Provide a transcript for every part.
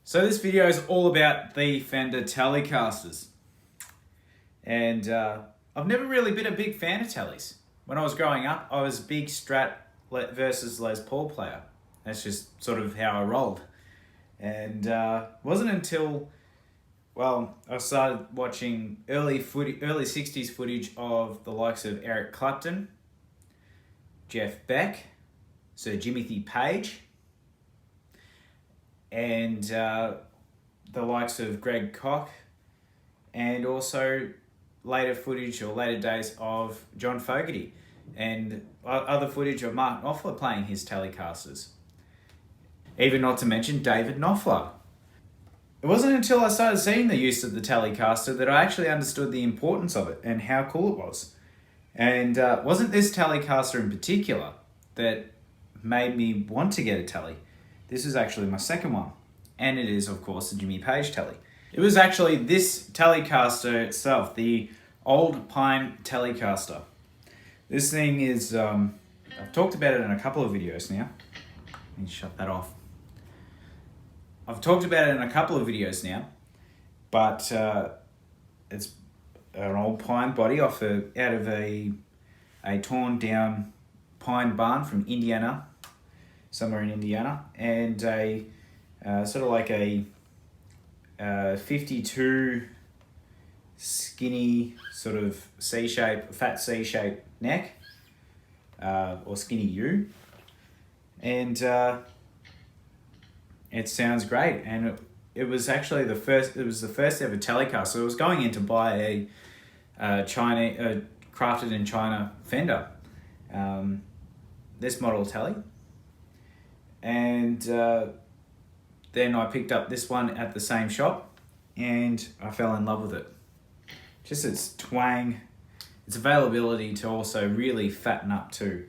So this video is all about the Fender Telecasters. And I've never really been a big fan of Teles. When I was growing up, I was a big Strat versus Les Paul player. That's just sort of how I rolled. And wasn't until, I started watching early 60s footage of the likes of Eric Clapton, Jeff Beck, Sir Jimothy Page, and the likes of Greg Koch, and also later footage or later days of John Fogerty, and other footage of Mark Knopfler playing his Telecasters. Even not to mention David Knopfler. It wasn't until I started seeing the use of the Telecaster that I actually understood the importance of it and how cool it was. And wasn't this Telecaster in particular that made me want to get a Tele. This is actually my second one. And it is, of course, the Jimmy Page Tele. It was actually this Telecaster itself, the Old Pine Telecaster. This thing is, I've talked about it in a couple of videos now. Let me shut that off. I've talked about it in a couple of videos now, but it's an old pine body out of a torn down pine barn from Indiana, somewhere in Indiana, and a sort of like a 52 skinny sort of fat C-shape neck, or skinny U, and it sounds great. And it was actually the first ever Telecaster. I was going in to buy a crafted in China Fender, this model Tele, and then I picked up this one at the same shop and I fell in love with it. Just its twang, its availability to also really fatten up too.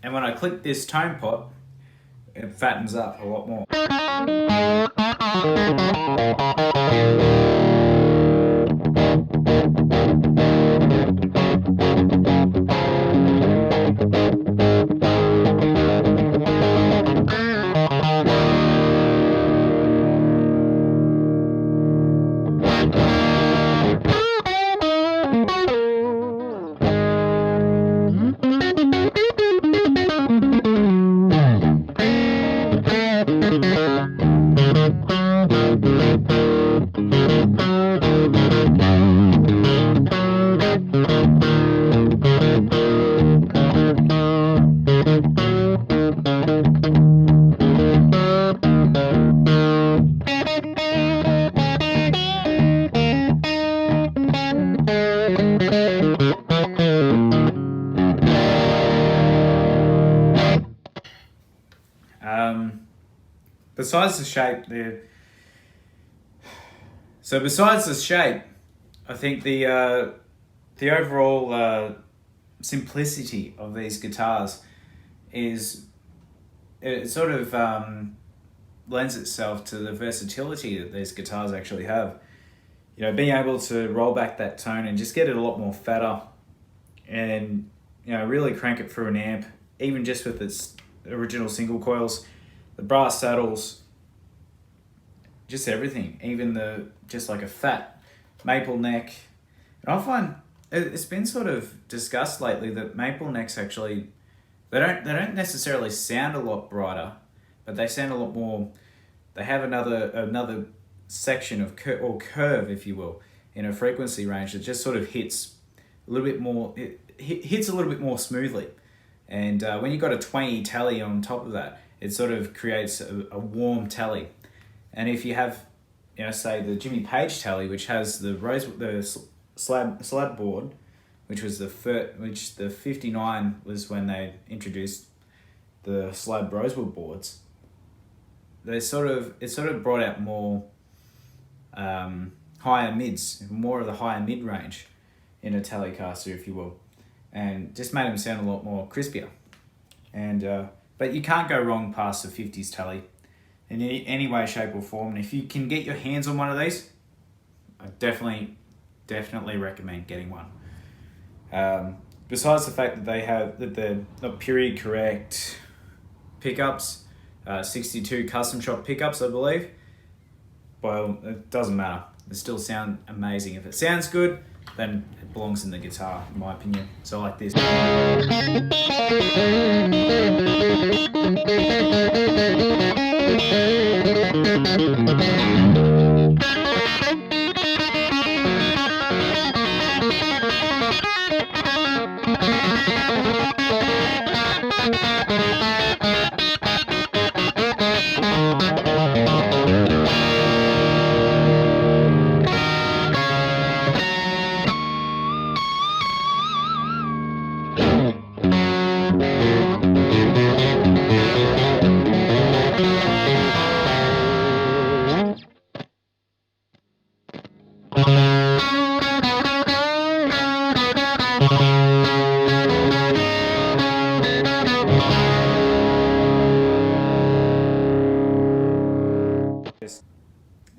And when I click this tone pot, it fattens up a lot more. Besides the shape there, I think the overall simplicity of these guitars sort of lends itself to the versatility that these guitars actually have. You know, being able to roll back that tone and just get it a lot more fatter, and really crank it through an amp, even just with its original single coils, the brass saddles, just everything, even just like a fat maple neck. And I find it's been sort of discussed lately that maple necks actually, they don't necessarily sound a lot brighter, but they sound a lot more, they have another section of curve, if you will, in a frequency range that just sort of hits a little bit more, hits a little bit more smoothly. And when you've got a twangy Tele on top of that, it sort of creates a warm Tele. And if you have, say the Jimmy Page Tele, which has the slab board, which the 59 was when they introduced the slab rosewood boards. It sort of brought out more higher mids, more of the higher mid range in a Telecaster, if you will, and just made them sound a lot more crispier. And But you can't go wrong past the 50s Tele in any way, shape or form. And if you can get your hands on one of these, I definitely recommend getting one. Besides the fact that they have that they're not period correct pickups, 62 custom shop pickups, I believe. Well, it doesn't matter. They still sound amazing. If it sounds good, then it belongs in the guitar, in my opinion. So like this.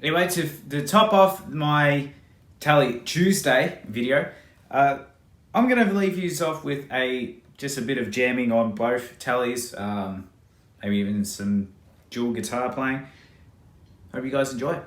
Anyway, to top off my Tele Tuesday video, I'm going to leave you off with just a bit of jamming on both Teles, maybe even some dual guitar playing. Hope you guys enjoy.